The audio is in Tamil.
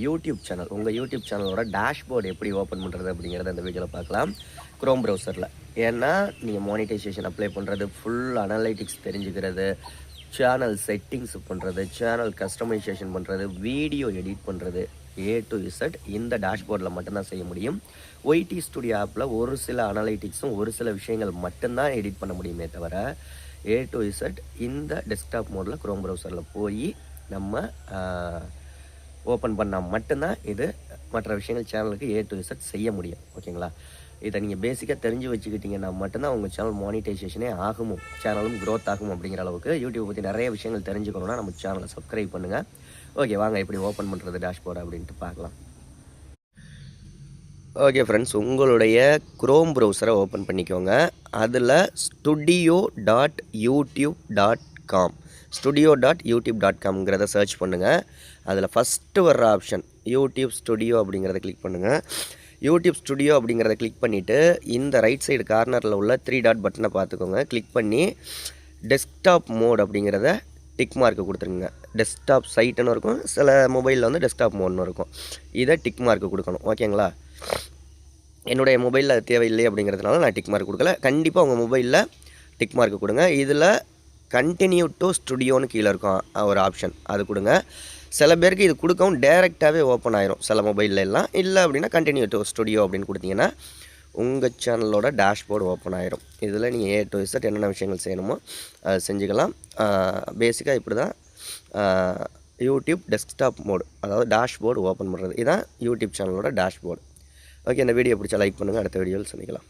யூடியூப் சேனல் உங்கள் யூடியூப் சேனலோட டேஷ்போர்டு எப்படி ஓப்பன் பண்ணுறது அப்படிங்கிறத இந்த வீடியோவில் பார்க்கலாம் க்ரோம் ப்ரௌசரில். ஏன்னா நீங்கள் மானிட்டைசேஷன் அப்ளை பண்ணுறது, ஃபுல் அனலைட்டிக்ஸ் தெரிஞ்சுக்கிறது, சேனல் செட்டிங்ஸ் பண்ணுறது, சேனல் கஸ்டமைசேஷன் பண்ணுறது, வீடியோ எடிட் பண்ணுறது, A to Z இந்த டேஷ்போர்டில் மட்டும்தான் செய்ய முடியும். ஒய்டி ஸ்டுடியோ ஆப்பில் ஒரு சில அனலைட்டிக்ஸும் ஒரு சில விஷயங்கள் மட்டும்தான் எடிட் பண்ண முடியுமே தவிர A to Z இந்த டெஸ்க்டாப் மோடில் க்ரோம் ப்ரௌசரில் போய் நம்ம ஓப்பன் பண்ணால் மட்டும்தான் இது மற்ற விஷயங்கள் சேனலுக்கு A to Z செய்ய முடியும். ஓகேங்களா? இதை நீங்கள் பேசிக்காக தெரிஞ்சு வச்சுக்கிட்டிங்கன்னா மட்டும்தான் உங்கள் சேனல் மானிட்டைசேஷனே ஆகும், சேனலும் க்ரோத் ஆகும். அப்படிங்கிற அளவுக்கு யூடியூப் பற்றி நிறைய விஷயங்கள் தெரிஞ்சுக்கணுன்னா நம்ம சேனலை சப்ஸ்கிரைப் பண்ணுங்கள். ஓகே, வாங்க எப்படி ஓப்பன் பண்ணுறது டேஷ்போர்டு அப்படின்ட்டு பார்க்கலாம். ஓகே ஃப்ரெண்ட்ஸ், உங்களுடைய க்ரோம் ப்ரௌசரை ஓப்பன் பண்ணிக்கோங்க. அதில் studio.youtube.com studio.youtube.comங்கிறத சர்ச் பண்ணுங்கள். அதில் ஃபஸ்ட்டு வர்ற ஆப்ஷன் யூடியூப் ஸ்டுடியோ அப்படிங்கிறத கிளிக் பண்ணுங்கள். யூடியூப் ஸ்டுடியோ அப்படிங்கிறத கிளிக் பண்ணிவிட்டு இந்த ரைட் சைடு கார்னரில் உள்ள 3 டாட் பட்டனை பார்த்துக்கோங்க. கிளிக் பண்ணி டெஸ்க்டாப் மோட் அப்படிங்கிறத டிக் மார்க்கு கொடுத்துருங்க. டெஸ்க்டாப் சைட்டுன்னு இருக்கும், சில மொபைலில் வந்து டெஸ்க்டாப் மோட்னு இருக்கும். இதை டிக் மார்க்கு கொடுக்கணும். ஓகேங்களா? என்னுடைய மொபைலில் அது தேவையில்லை அப்படிங்கிறதுனால நான் டிக் மார்க் கொடுக்கல. கண்டிப்பாக உங்கள் மொபைலில் டிக் மார்க்கு கொடுங்க. இதில் கண்டினியூ டு ஸ்டுடியோன்னு கீழே இருக்கும் ஒரு ஆப்ஷன், அது கொடுங்க. சில பேருக்கு இது கொடுக்கவும் டேரெக்டாகவே ஓப்பன் ஆயிரும் சில மொபைலில் எல்லாம். இல்லை அப்படின்னா கண்டினியூ டு ஸ்டுடியோ அப்படின்னு கொடுத்தீங்கன்னா உங்கள் சேனலோட டேஷ்போர்டு ஓப்பன் ஆயிரும். இதில் நீங்கள் A to Z என்னென்ன விஷயங்கள் செய்யணுமோ அதை செஞ்சுக்கலாம். பேசிக்காக இப்படி தான் யூடியூப் டெஸ்க்டாப் மோடு, அதாவது டேஷ்போர்டு ஓப்பன் பண்ணுறது. இதுதான் யூடியூப் சேனலோட டேஷ்போர்டு. ஓகே, இந்த வீடியோ பிடிச்சா லைக் பண்ணுங்கள். அடுத்த வீடியோவில் சந்திக்கலாம்.